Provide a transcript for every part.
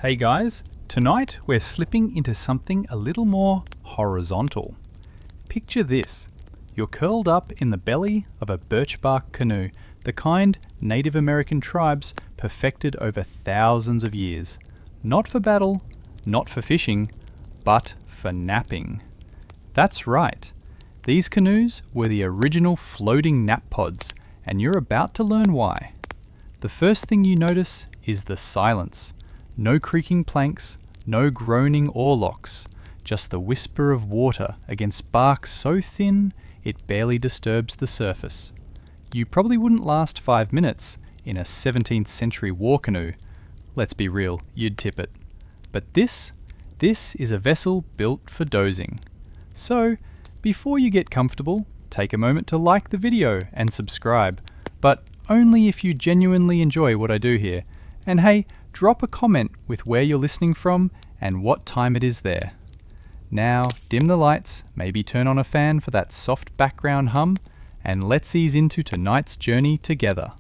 Hey guys, tonight we're slipping into something a little more horizontal. Picture this, you're curled up in the belly of a birchbark canoe, the kind Native American tribes perfected over thousands of years. Not for battle, not for fishing, but for napping. That's right, these canoes were the original floating nap pods, and you're about to learn why. The first thing you notice is the silence. No creaking planks, no groaning oarlocks, just the whisper of water against bark so thin it barely disturbs the surface. You probably wouldn't last 5 minutes in a 17th century war canoe. Let's be real, you'd tip it. But this is a vessel built for dozing. So, before you get comfortable, take a moment to like the video and subscribe, but only if you genuinely enjoy what I do here. And hey, drop a comment with where you're listening from and what time it is there. Now, dim the lights, maybe turn on a fan for that soft background hum, and let's ease into tonight's journey together.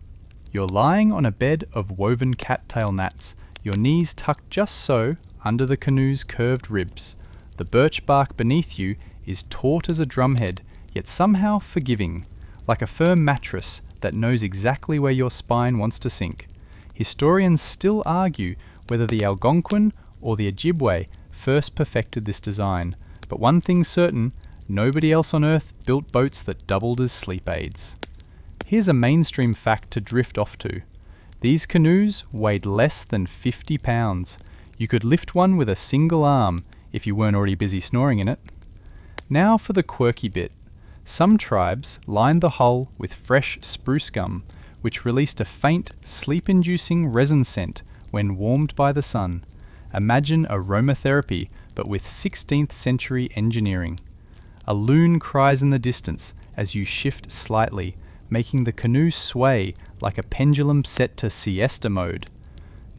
You're lying on a bed of woven cattail mats, your knees tucked just so under the canoe's curved ribs. The birch bark beneath you is taut as a drumhead, yet somehow forgiving, like a firm mattress that knows exactly where your spine wants to sink. Historians still argue whether the Algonquin or the Ojibwe first perfected this design, but one thing's certain, nobody else on Earth built boats that doubled as sleep aids. Here's a mainstream fact to drift off to. These canoes weighed less than 50 pounds. You could lift one with a single arm if you weren't already busy snoring in it. Now for the quirky bit. Some tribes lined the hull with fresh spruce gum, which released a faint, sleep-inducing resin scent when warmed by the sun. Imagine aromatherapy, but with 16th century engineering. A loon cries in the distance as you shift slightly, making the canoe sway like a pendulum set to siesta mode.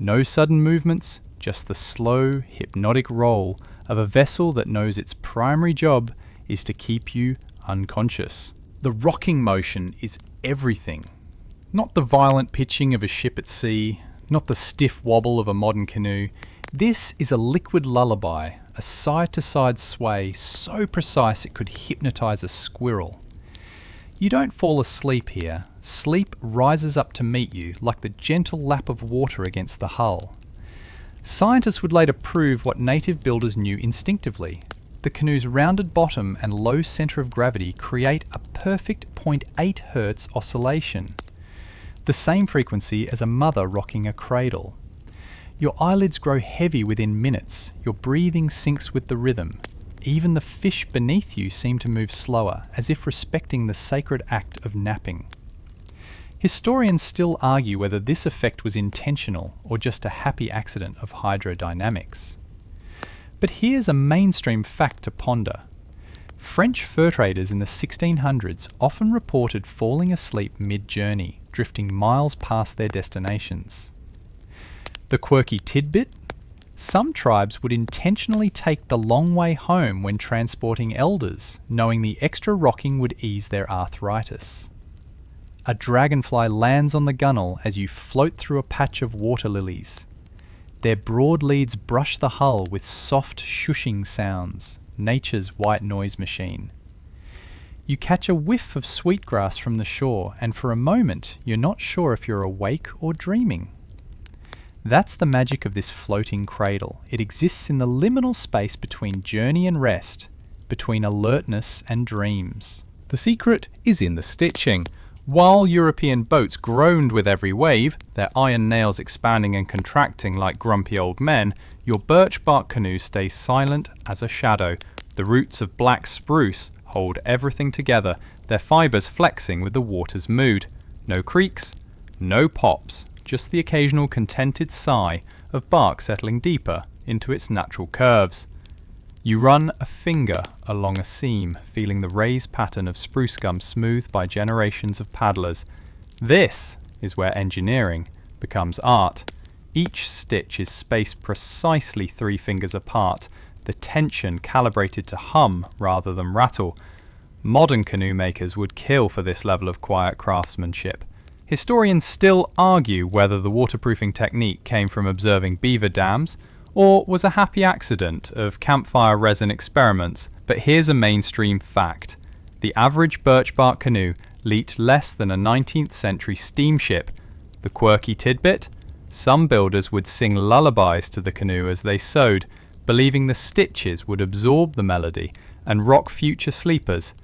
No sudden movements, just the slow, hypnotic roll of a vessel that knows its primary job is to keep you unconscious. The rocking motion is everything. Not the violent pitching of a ship at sea, not the stiff wobble of a modern canoe. This is a liquid lullaby, a side-to-side sway so precise it could hypnotize a squirrel. You don't fall asleep here. Sleep rises up to meet you like the gentle lap of water against the hull. Scientists would later prove what native builders knew instinctively. The canoe's rounded bottom and low center of gravity create a perfect 0.8 Hz oscillation. The same frequency as a mother rocking a cradle. Your eyelids grow heavy within minutes, your breathing syncs with the rhythm. Even the fish beneath you seem to move slower, as if respecting the sacred act of napping. Historians still argue whether this effect was intentional or just a happy accident of hydrodynamics. But here's a mainstream fact to ponder. French fur traders in the 1600s often reported falling asleep mid-journey, drifting miles past their destinations. The quirky tidbit? Some tribes would intentionally take the long way home when transporting elders, knowing the extra rocking would ease their arthritis. A dragonfly lands on the gunwale as you float through a patch of water lilies. Their broad leads brush the hull with soft shushing sounds, nature's white noise machine. You catch a whiff of sweetgrass from the shore, and for a moment you're not sure if you're awake or dreaming. That's the magic of this floating cradle. It exists in the liminal space between journey and rest, between alertness and dreams. The secret is in the stitching. While European boats groaned with every wave, their iron nails expanding and contracting like grumpy old men, your birch bark canoe stays silent as a shadow. The roots of black spruce hold everything together, their fibres flexing with the water's mood. No creaks, no pops, just the occasional contented sigh of bark settling deeper into its natural curves. You run a finger along a seam, feeling the raised pattern of spruce gum smoothed by generations of paddlers. This is where engineering becomes art. Each stitch is spaced precisely 3 fingers apart, the tension calibrated to hum rather than rattle. Modern canoe makers would kill for this level of quiet craftsmanship. Historians still argue whether the waterproofing technique came from observing beaver dams or was a happy accident of campfire resin experiments, but here's a mainstream fact. The average birchbark canoe leaked less than a 19th century steamship. The quirky tidbit? Some builders would sing lullabies to the canoe as they sewed, believing the stitches would absorb the melody and rock future sleepers.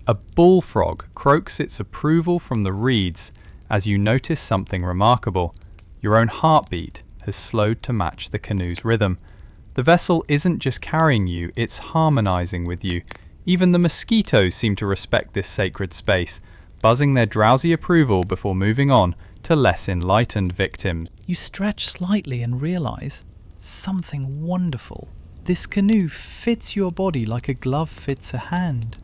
A bullfrog croaks its approval from the reeds as you notice something remarkable. Your own heartbeat has slowed to match the canoe's rhythm. The vessel isn't just carrying you, it's harmonizing with you. Even the mosquitoes seem to respect this sacred space, buzzing their drowsy approval before moving on to less enlightened victims. You stretch slightly and realize something wonderful. This canoe fits your body like a glove fits a hand.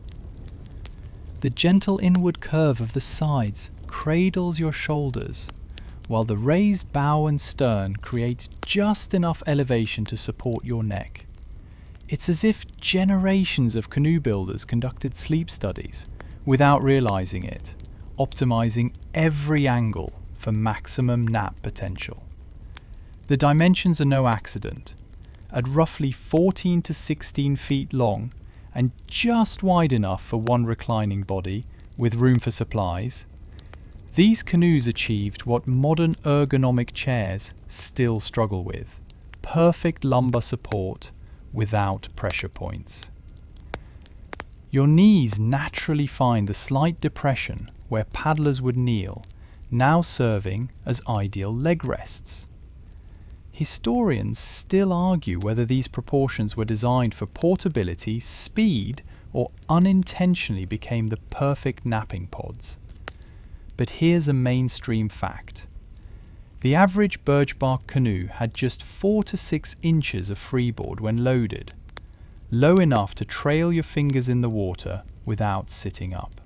The gentle inward curve of the sides cradles your shoulders, while the raised bow and stern create just enough elevation to support your neck. It's as if generations of canoe builders conducted sleep studies without realizing it, optimizing every angle for maximum nap potential. The dimensions are no accident. At roughly 14 to 16 feet long and just wide enough for one reclining body with room for supplies, these canoes achieved what modern ergonomic chairs still struggle with: perfect lumbar support without pressure points. Your knees naturally find the slight depression where paddlers would kneel, now serving as ideal leg rests. Historians still argue whether these proportions were designed for portability, speed, or unintentionally became the perfect napping pods. But here's a mainstream fact. The average birchbark canoe had just 4 to 6 inches of freeboard when loaded, low enough to trail your fingers in the water without sitting up.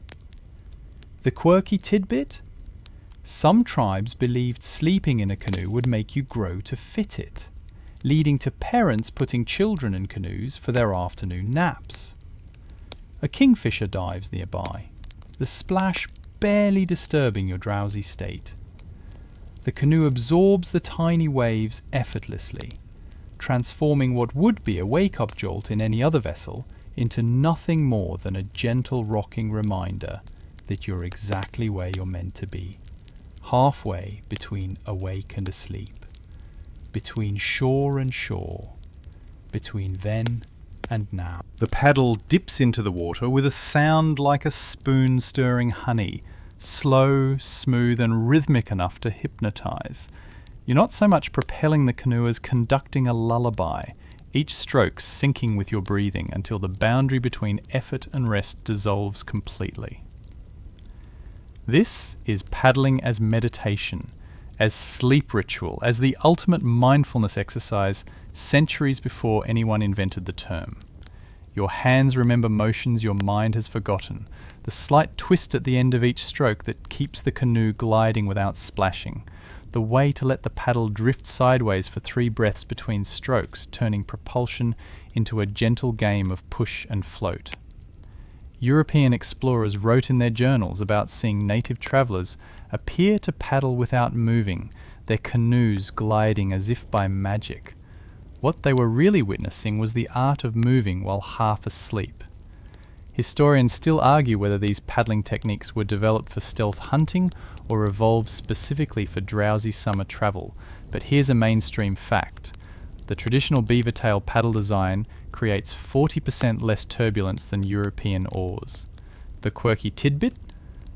The quirky tidbit? Some tribes believed sleeping in a canoe would make you grow to fit it, leading to parents putting children in canoes for their afternoon naps. A kingfisher dives nearby, the splash barely disturbing your drowsy state. The canoe absorbs the tiny waves effortlessly, transforming what would be a wake-up jolt in any other vessel into nothing more than a gentle rocking reminder that you're exactly where you're meant to be, halfway between awake and asleep, between shore and shore, between then and now. The paddle dips into the water with a sound like a spoon stirring honey, slow, smooth, and rhythmic enough to hypnotize. You're not so much propelling the canoe as conducting a lullaby, each stroke syncing with your breathing until the boundary between effort and rest dissolves completely. This is paddling as meditation, as sleep ritual, as the ultimate mindfulness exercise centuries before anyone invented the term. Your hands remember motions your mind has forgotten, the slight twist at the end of each stroke that keeps the canoe gliding without splashing, the way to let the paddle drift sideways for 3 breaths between strokes, turning propulsion into a gentle game of push and float. European explorers wrote in their journals about seeing native travellers appear to paddle without moving, their canoes gliding as if by magic. What they were really witnessing was the art of moving while half asleep. Historians still argue whether these paddling techniques were developed for stealth hunting or evolved specifically for drowsy summer travel, but here's a mainstream fact. The traditional beaver tail paddle design creates 40% less turbulence than European oars. The quirky tidbit?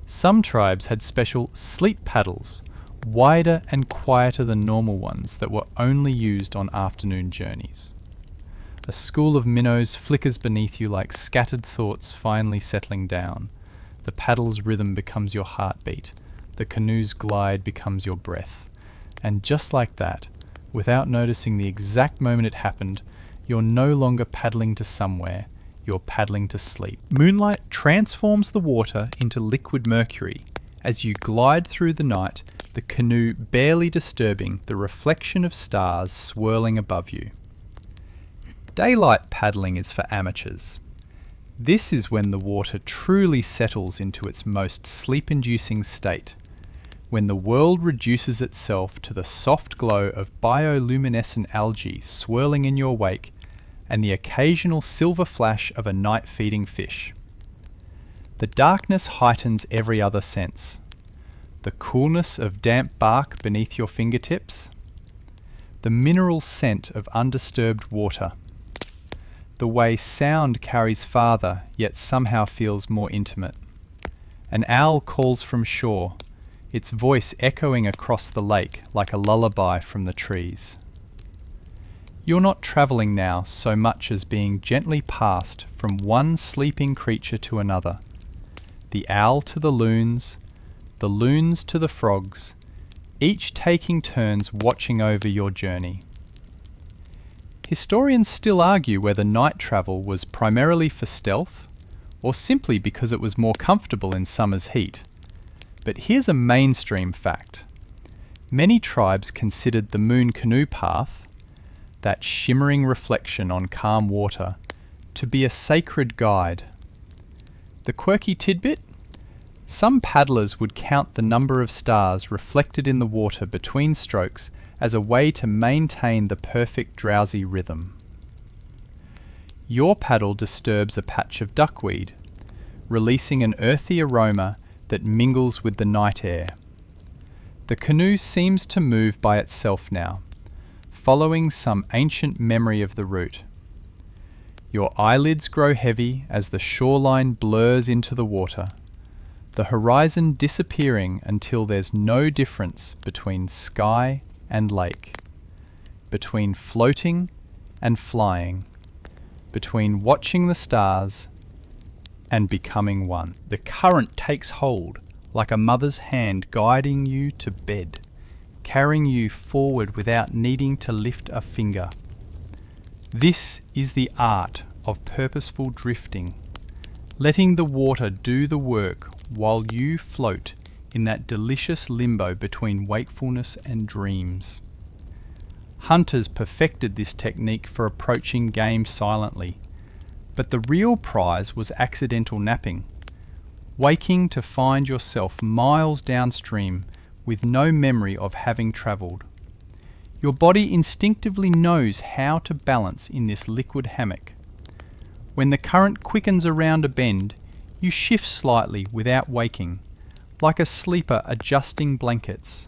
Some tribes had special sleep paddles, wider and quieter than normal ones that were only used on afternoon journeys. A school of minnows flickers beneath you like scattered thoughts finally settling down. The paddle's rhythm becomes your heartbeat. The canoe's glide becomes your breath. And just like that, without noticing the exact moment it happened, you're no longer paddling to somewhere, you're paddling to sleep. Moonlight transforms the water into liquid mercury. As you glide through the night, the canoe barely disturbing the reflection of stars swirling above you. Daylight paddling is for amateurs. This is when the water truly settles into its most sleep-inducing state, when the world reduces itself to the soft glow of bioluminescent algae swirling in your wake and the occasional silver flash of a night-feeding fish. The darkness heightens every other sense. The coolness of damp bark beneath your fingertips, the mineral scent of undisturbed water, the way sound carries farther yet somehow feels more intimate. An owl calls from shore, its voice echoing across the lake like a lullaby from the trees. You're not travelling now so much as being gently passed from one sleeping creature to another, the owl to the loons to the frogs, each taking turns watching over your journey. Historians still argue whether night travel was primarily for stealth or simply because it was more comfortable in summer's heat. But here's a mainstream fact. Many tribes considered the moon canoe path, that shimmering reflection on calm water, to be a sacred guide. The quirky tidbit? Some paddlers would count the number of stars reflected in the water between strokes as a way to maintain the perfect drowsy rhythm. Your paddle disturbs a patch of duckweed, releasing an earthy aroma that mingles with the night air. The canoe seems to move by itself now, following some ancient memory of the route. Your eyelids grow heavy as the shoreline blurs into the water, the horizon disappearing until there's no difference between sky and lake, between floating and flying, between watching the stars and becoming one. The current takes hold like a mother's hand guiding you to bed, carrying you forward without needing to lift a finger. This is the art of purposeful drifting, letting the water do the work while you float in that delicious limbo between wakefulness and dreams. Hunters perfected this technique for approaching game silently, but the real prize was accidental napping, waking to find yourself miles downstream with no memory of having travelled. Your body instinctively knows how to balance in this liquid hammock. When the current quickens around a bend, you shift slightly without waking, like a sleeper adjusting blankets.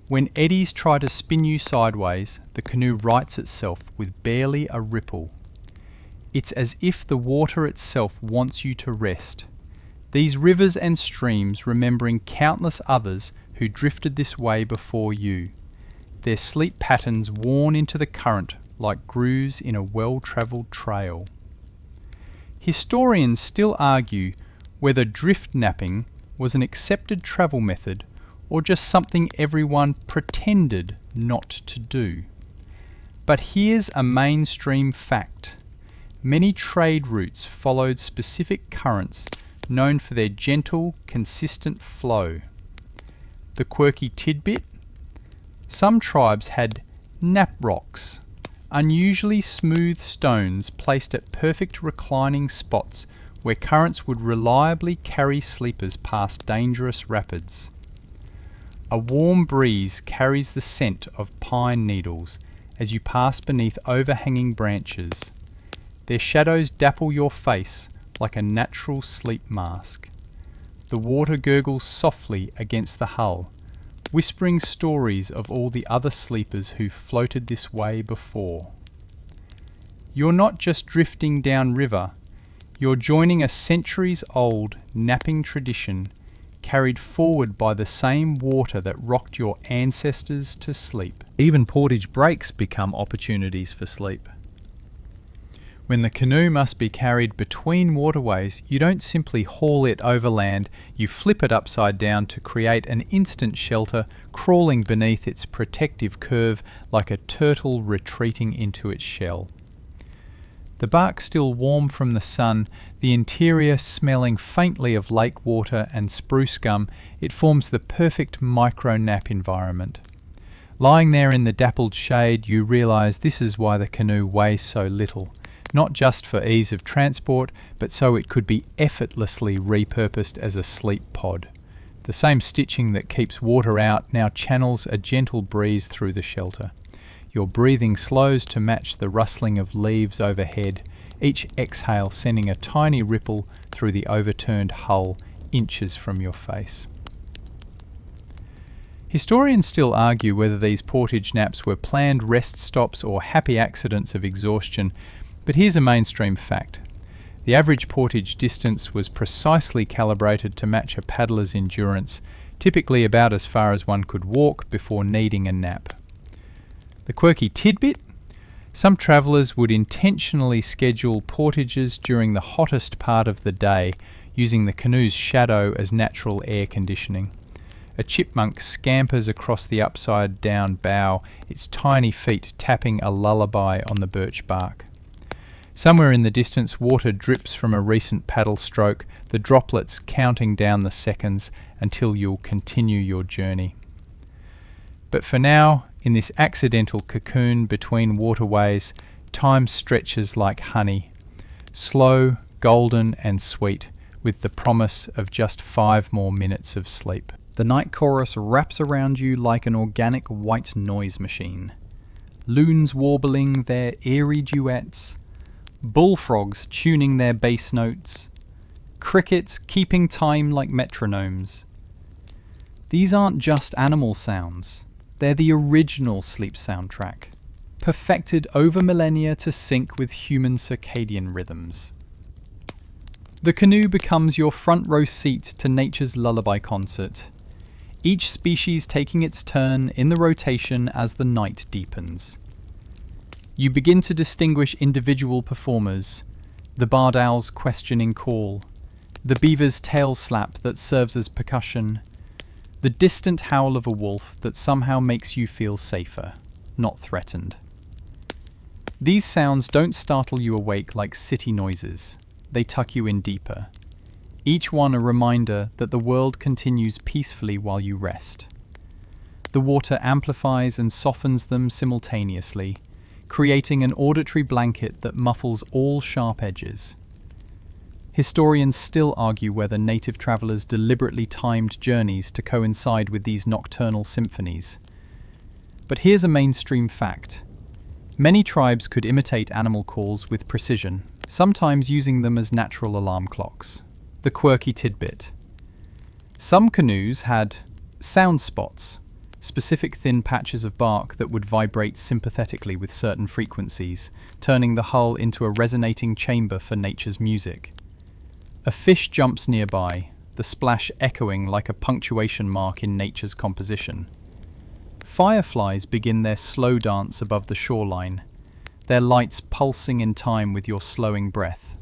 When eddies try to spin you sideways, the canoe rights itself with barely a ripple. It's as if the water itself wants you to rest. These rivers and streams remembering countless others who drifted this way before you, their sleep patterns worn into the current like grooves in a well-travelled trail. Historians still argue whether drift napping was an accepted travel method or just something everyone pretended not to do. But here's a mainstream fact. Many trade routes followed specific currents known for their gentle, consistent flow. The quirky tidbit? Some tribes had nap rocks, unusually smooth stones placed at perfect reclining spots where currents would reliably carry sleepers past dangerous rapids. A warm breeze carries the scent of pine needles as you pass beneath overhanging branches. Their shadows dapple your face like a natural sleep mask. The water gurgles softly against the hull, whispering stories of all the other sleepers who floated this way before. You're not just drifting downriver, you're joining a centuries-old napping tradition carried forward by the same water that rocked your ancestors to sleep. Even portage breaks become opportunities for sleep. When the canoe must be carried between waterways, you don't simply haul it overland, you flip it upside down to create an instant shelter, crawling beneath its protective curve like a turtle retreating into its shell. The bark still warm from the sun, the interior smelling faintly of lake water and spruce gum, it forms the perfect micro-nap environment. Lying there in the dappled shade, you realise this is why the canoe weighs so little. Not just for ease of transport, but so it could be effortlessly repurposed as a sleep pod. The same stitching that keeps water out now channels a gentle breeze through the shelter. Your breathing slows to match the rustling of leaves overhead, each exhale sending a tiny ripple through the overturned hull inches from your face. Historians still argue whether these portage naps were planned rest stops or happy accidents of exhaustion, but here's a mainstream fact. The average portage distance was precisely calibrated to match a paddler's endurance, typically about as far as one could walk before needing a nap. The quirky tidbit? Some travellers would intentionally schedule portages during the hottest part of the day, using the canoe's shadow as natural air conditioning. A chipmunk scampers across the upside-down bow, its tiny feet tapping a lullaby on the birch bark. Somewhere in the distance, water drips from a recent paddle stroke, the droplets counting down the seconds until you'll continue your journey. But for now, in this accidental cocoon between waterways, time stretches like honey, slow, golden and sweet, with the promise of just 5 more minutes of sleep. The night chorus wraps around you like an organic white noise machine. Loons warbling their eerie duets, bullfrogs tuning their bass notes, crickets keeping time like metronomes. These aren't just animal sounds, they're the original sleep soundtrack, perfected over millennia to sync with human circadian rhythms. The canoe becomes your front row seat to nature's lullaby concert, each species taking its turn in the rotation as the night deepens. You begin to distinguish individual performers, the barred owl's questioning call, the beaver's tail slap that serves as percussion, the distant howl of a wolf that somehow makes you feel safer, not threatened. These sounds don't startle you awake like city noises, they tuck you in deeper. Each one a reminder that the world continues peacefully while you rest. The water amplifies and softens them simultaneously, creating an auditory blanket that muffles all sharp edges. Historians still argue whether native travellers deliberately timed journeys to coincide with these nocturnal symphonies. But here's a mainstream fact. Many tribes could imitate animal calls with precision, sometimes using them as natural alarm clocks. The quirky tidbit. Some canoes had sound spots, specific thin patches of bark that would vibrate sympathetically with certain frequencies, turning the hull into a resonating chamber for nature's music. A fish jumps nearby, the splash echoing like a punctuation mark in nature's composition. Fireflies begin their slow dance above the shoreline, their lights pulsing in time with your slowing breath.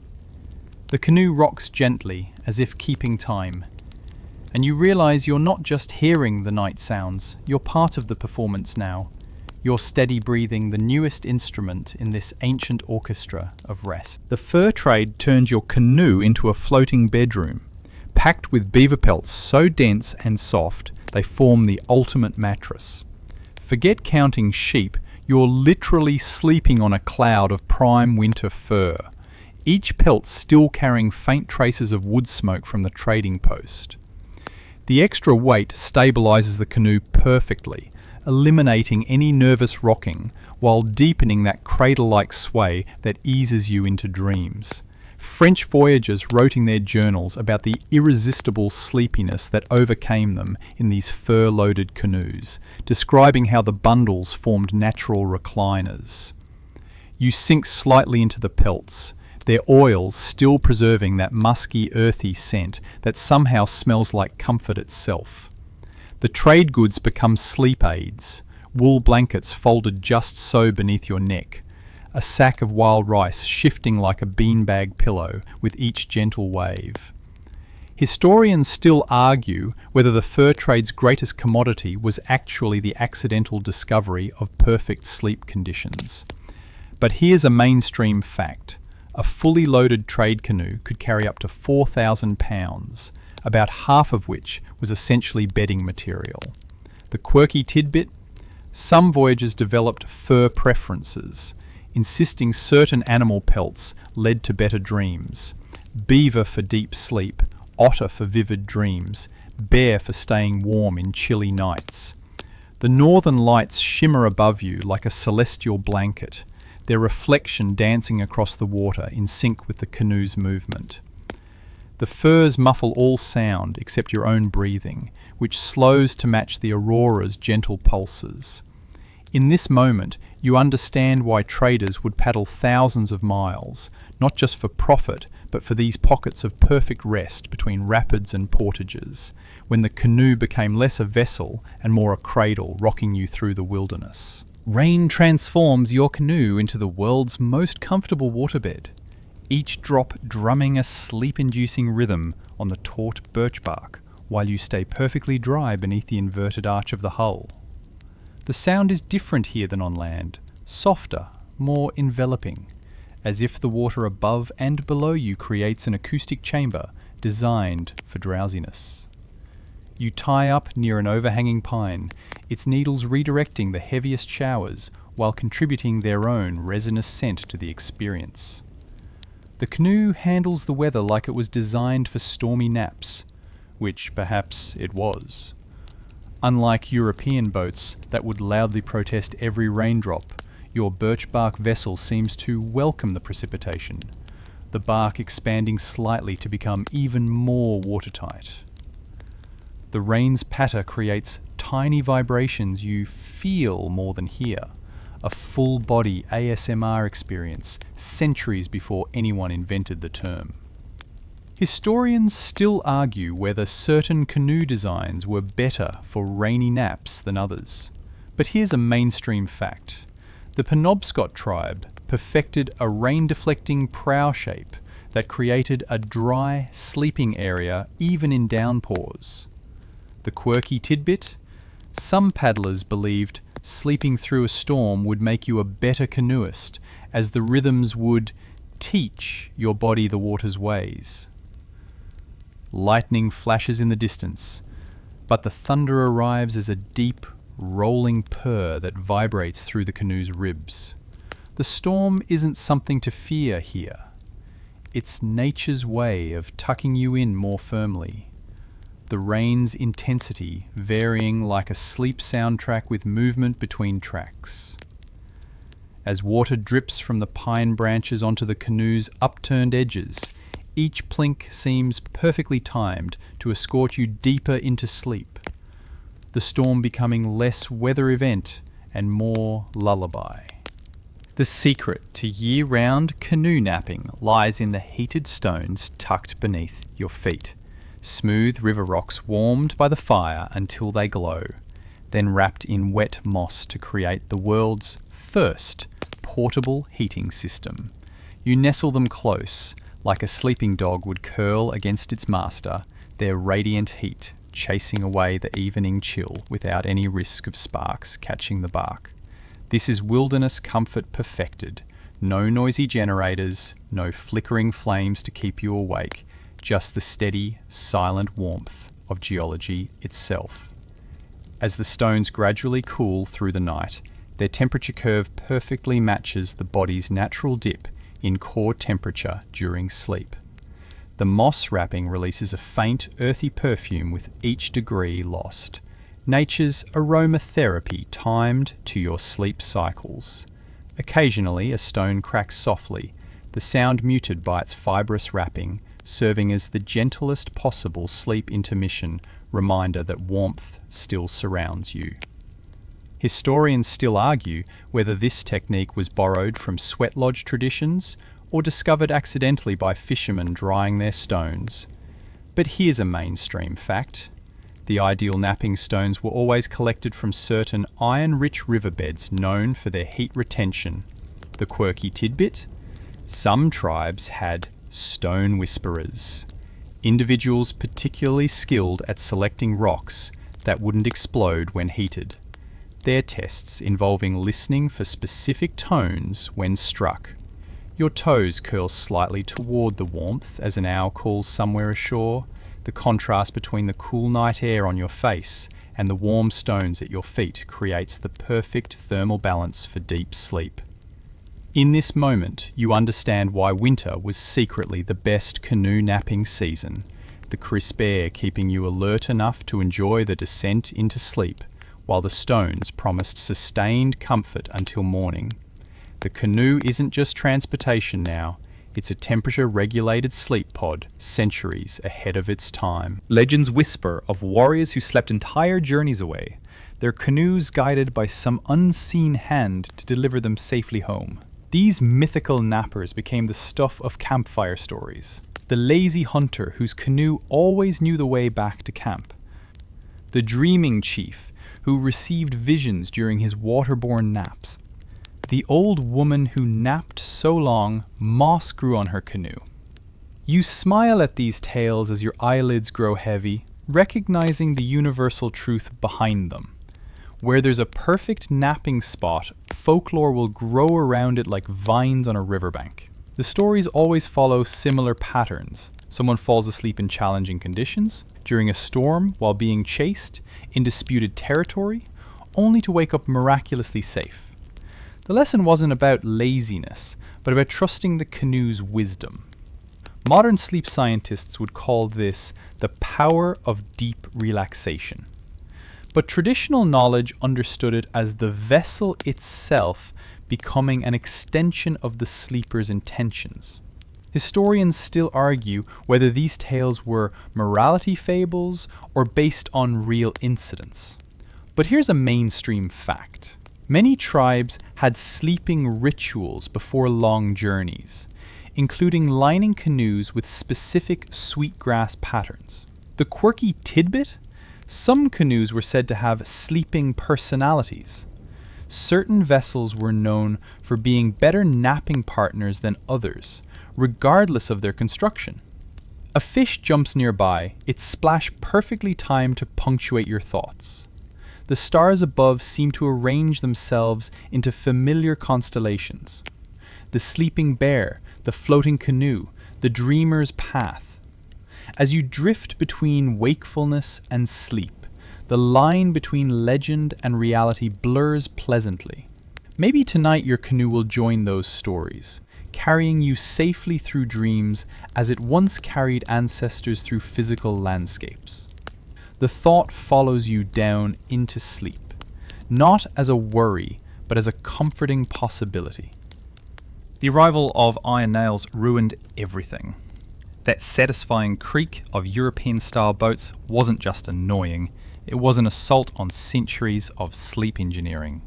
The canoe rocks gently, as if keeping time, and you realize you're not just hearing the night sounds, you're part of the performance now. You're steady breathing the newest instrument in this ancient orchestra of rest. The fur trade turned your canoe into a floating bedroom, packed with beaver pelts so dense and soft they form the ultimate mattress. Forget counting sheep, you're literally sleeping on a cloud of prime winter fur, each pelt still carrying faint traces of wood smoke from the trading post. The extra weight stabilizes the canoe perfectly, eliminating any nervous rocking while deepening that cradle-like sway that eases you into dreams. French voyagers wrote in their journals about the irresistible sleepiness that overcame them in these fur-loaded canoes, describing how the bundles formed natural recliners. You sink slightly into the pelts, their oils still preserving that musky, earthy scent that somehow smells like comfort itself. The trade goods become sleep aids, wool blankets folded just so beneath your neck, a sack of wild rice shifting like a beanbag pillow with each gentle wave. Historians still argue whether the fur trade's greatest commodity was actually the accidental discovery of perfect sleep conditions. But here's a mainstream fact. A fully loaded trade canoe could carry up to 4,000 pounds, about half of which was essentially bedding material. The quirky tidbit? Some voyagers developed fur preferences, insisting certain animal pelts led to better dreams. Beaver for deep sleep, otter for vivid dreams, bare for staying warm in chilly nights. The northern lights shimmer above you like a celestial blanket, their reflection dancing across the water in sync with the canoe's movement. The firs muffle all sound except your own breathing, which slows to match the aurora's gentle pulses. In this moment, you understand why traders would paddle thousands of miles, not just for profit, but for these pockets of perfect rest between rapids and portages, when the canoe became less a vessel and more a cradle rocking you through the wilderness. Rain transforms your canoe into the world's most comfortable waterbed, each drop drumming a sleep-inducing rhythm on the taut birchbark, while you stay perfectly dry beneath the inverted arch of the hull. The sound is different here than on land, softer, more enveloping, as if the water above and below you creates an acoustic chamber designed for drowsiness. You tie up near an overhanging pine, its needles redirecting the heaviest showers while contributing their own resinous scent to the experience. The canoe handles the weather like it was designed for stormy naps, which perhaps it was. Unlike European boats that would loudly protest every raindrop, your birchbark vessel seems to welcome the precipitation, the bark expanding slightly to become even more watertight. The rain's patter creates tiny vibrations you feel more than hear, a full-body ASMR experience centuries before anyone invented the term. Historians still argue whether certain canoe designs were better for rainy naps than others. But here's a mainstream fact. The Penobscot tribe perfected a rain-deflecting prow shape that created a dry, sleeping area even in downpours. The quirky tidbit? Some paddlers believed sleeping through a storm would make you a better canoeist, as the rhythms would teach your body the water's ways. Lightning flashes in the distance, but the thunder arrives as a deep, rolling purr that vibrates through the canoe's ribs. The storm isn't something to fear here. It's nature's way of tucking you in more firmly. The rain's intensity varying like a sleep soundtrack with movement between tracks. As water drips from the pine branches onto the canoe's upturned edges, each plink seems perfectly timed to escort you deeper into sleep, the storm becoming less weather event and more lullaby. The secret to year-round canoe napping lies in the heated stones tucked beneath your feet. Smooth river rocks warmed by the fire until they glow, then wrapped in wet moss to create the world's first portable heating system. You nestle them close, like a sleeping dog would curl against its master, their radiant heat chasing away the evening chill without any risk of sparks catching the bark. This is wilderness comfort perfected. No noisy generators, no flickering flames to keep you awake, just the steady, silent warmth of geology itself. As the stones gradually cool through the night, their temperature curve perfectly matches the body's natural dip in core temperature during sleep. The moss wrapping releases a faint, earthy perfume with each degree lost. Nature's aromatherapy timed to your sleep cycles. Occasionally, a stone cracks softly, the sound muted by its fibrous wrapping, serving as the gentlest possible sleep intermission reminder that warmth still surrounds you. Historians still argue whether this technique was borrowed from sweat lodge traditions or discovered accidentally by fishermen drying their stones. But here's a mainstream fact. The ideal napping stones were always collected from certain iron-rich riverbeds known for their heat retention. The quirky tidbit? Some tribes had stone whisperers, individuals particularly skilled at selecting rocks that wouldn't explode when heated. Their tests involving listening for specific tones when struck. Your toes curl slightly toward the warmth as an owl calls somewhere ashore. The contrast between the cool night air on your face and the warm stones at your feet creates the perfect thermal balance for deep sleep. In this moment, you understand why winter was secretly the best canoe napping season. the crisp air keeping you alert enough to enjoy the descent into sleep, while the stones promised sustained comfort until morning. The canoe isn't just transportation now, it's a temperature-regulated sleep pod, centuries ahead of its time. Legends whisper of warriors who slept entire journeys away, their canoes guided by some unseen hand to deliver them safely home. These mythical nappers became the stuff of campfire stories. The lazy hunter whose canoe always knew the way back to camp. The dreaming chief who received visions during his waterborne naps. The old woman who napped so long moss grew on her canoe. You smile at these tales as your eyelids grow heavy, recognizing the universal truth behind them. Where there's a perfect napping spot, folklore will grow around it like vines on a riverbank. The stories always follow similar patterns. Someone falls asleep in challenging conditions, during a storm while being chased, in disputed territory, only to wake up miraculously safe. The lesson wasn't about laziness, but about trusting the canoe's wisdom. Modern sleep scientists would call this the power of deep relaxation. But traditional knowledge understood it as the vessel itself becoming an extension of the sleeper's intentions. Historians still argue whether these tales were morality fables or based on real incidents. But here's a mainstream fact. Many tribes had sleeping rituals before long journeys, including lining canoes with specific sweetgrass patterns. The quirky tidbit? Some canoes were said to have sleeping personalities. Certain vessels were known for being better napping partners than others, regardless of their construction. A fish jumps nearby, its splash perfectly timed to punctuate your thoughts. The stars above seem to arrange themselves into familiar constellations. The sleeping bear, the floating canoe, the dreamer's path. As you drift between wakefulness and sleep, the line between legend and reality blurs pleasantly. Maybe tonight your canoe will join those stories, carrying you safely through dreams as it once carried ancestors through physical landscapes. The thought follows you down into sleep, not as a worry, but as a comforting possibility. The arrival of iron nails ruined everything. That satisfying creak of European-style boats wasn't just annoying, it was an assault on centuries of sleep engineering.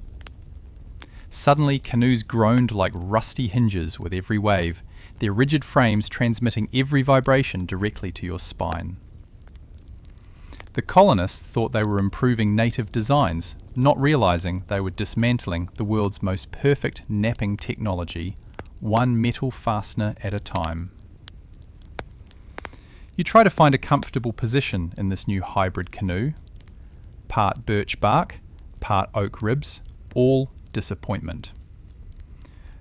Suddenly, canoes groaned like rusty hinges with every wave, their rigid frames transmitting every vibration directly to your spine. The colonists thought they were improving native designs, not realizing they were dismantling the world's most perfect napping technology, one metal fastener at a time. You try to find a comfortable position in this new hybrid canoe. Part birch bark, part oak ribs, all disappointment.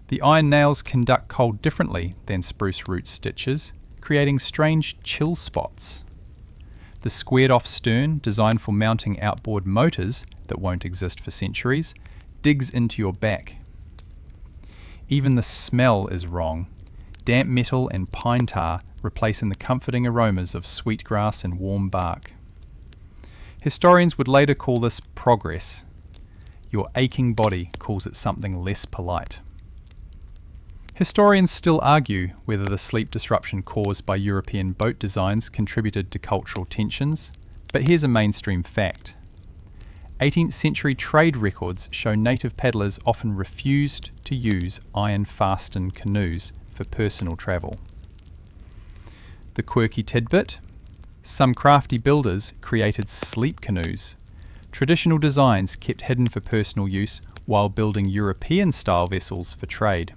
The iron nails conduct cold differently than spruce root stitches, creating strange chill spots. The squared-off stern, designed for mounting outboard motors that won't exist for centuries, digs into your back. Even the smell is wrong. Damp metal and pine tar replacing the comforting aromas of sweetgrass and warm bark. Historians would later call this progress. Your aching body calls it something less polite. Historians still argue whether the sleep disruption caused by European boat designs contributed to cultural tensions, but here's a mainstream fact. 18th century trade records show native paddlers often refused to use iron-fastened canoes for personal travel. The quirky tidbit? Some crafty builders created sleep canoes. Traditional designs kept hidden for personal use while building European-style vessels for trade.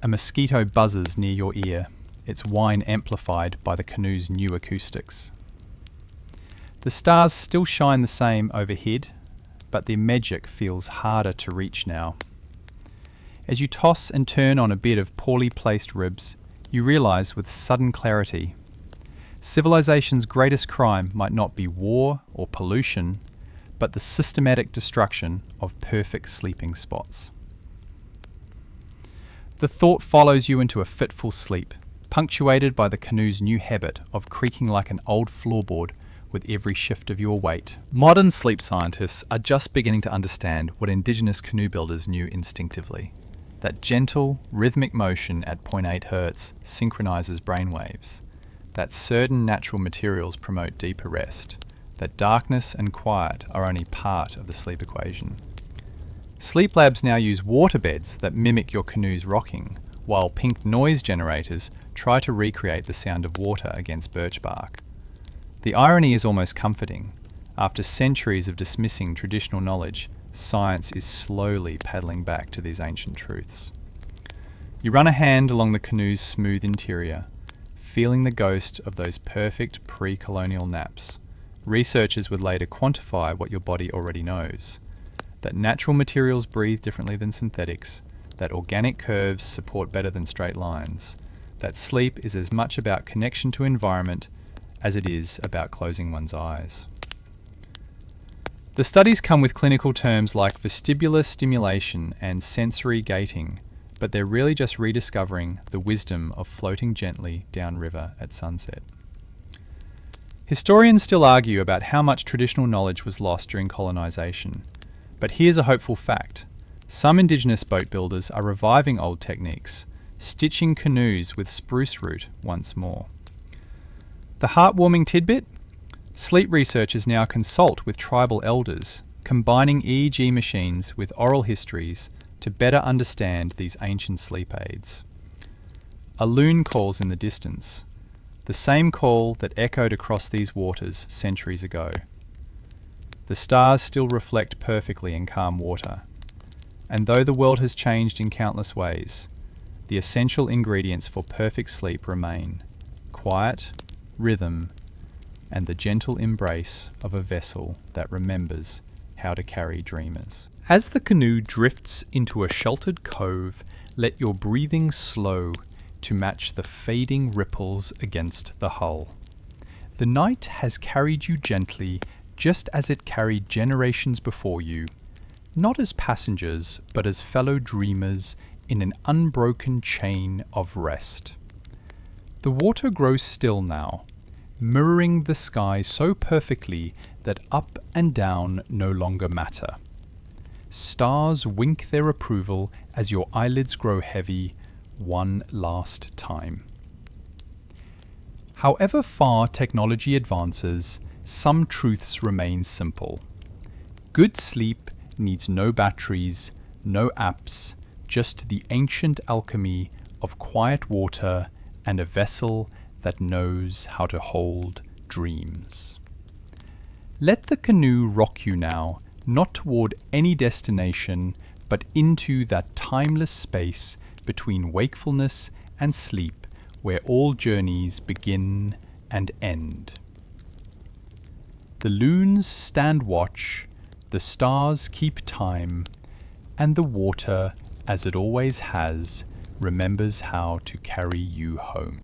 A mosquito buzzes near your ear, its whine amplified by the canoe's new acoustics. The stars still shine the same overhead, but their magic feels harder to reach now. As you toss and turn on a bed of poorly placed ribs, you realize with sudden clarity, civilization's greatest crime might not be war or pollution, but the systematic destruction of perfect sleeping spots. The thought follows you into a fitful sleep. punctuated by the canoe's new habit of creaking like an old floorboard with every shift of your weight. Modern sleep scientists are just beginning to understand what indigenous canoe builders knew instinctively. That gentle, rhythmic motion at 0.8 Hz synchronizes brainwaves. That certain natural materials promote deeper rest. That darkness and quiet are only part of the sleep equation. Sleep labs now use waterbeds that mimic your canoe's rocking, while pink noise generators try to recreate the sound of water against birchbark. The irony is almost comforting. After centuries of dismissing traditional knowledge, science is slowly paddling back to these ancient truths. You run a hand along the canoe's smooth interior, feeling the ghost of those perfect pre-colonial naps. Researchers would later quantify what your body already knows. That natural materials breathe differently than synthetics, that organic curves support better than straight lines, that sleep is as much about connection to environment as it is about closing one's eyes. The studies come with clinical terms like vestibular stimulation and sensory gating, but they're really just rediscovering the wisdom of floating gently downriver at sunset. Historians still argue about how much traditional knowledge was lost during colonisation, but here's a hopeful fact. Some indigenous boat builders are reviving old techniques, stitching canoes with spruce root once more. The heartwarming tidbit? Sleep researchers now consult with tribal elders, combining EEG machines with oral histories to better understand these ancient sleep aids. A loon calls in the distance, the same call that echoed across these waters centuries ago. The stars still reflect perfectly in calm water, and though the world has changed in countless ways, the essential ingredients for perfect sleep remain: quiet, rhythm, and the gentle embrace of a vessel that remembers how to carry dreamers. As the canoe drifts into a sheltered cove, let your breathing slow to match the fading ripples against the hull. The night has carried you gently, just as it carried generations before you, not as passengers, but as fellow dreamers in an unbroken chain of rest. The water grows still now, mirroring the sky so perfectly that up and down no longer matter. Stars wink their approval as your eyelids grow heavy one last time. However far technology advances, some truths remain simple. Good sleep needs no batteries, no apps, just the ancient alchemy of quiet water and a vessel that knows how to hold dreams. Let the canoe rock you now, not toward any destination, but into that timeless space between wakefulness and sleep, where all journeys begin and end. The loons stand watch, the stars keep time, and the water, as it always has, remembers how to carry you home.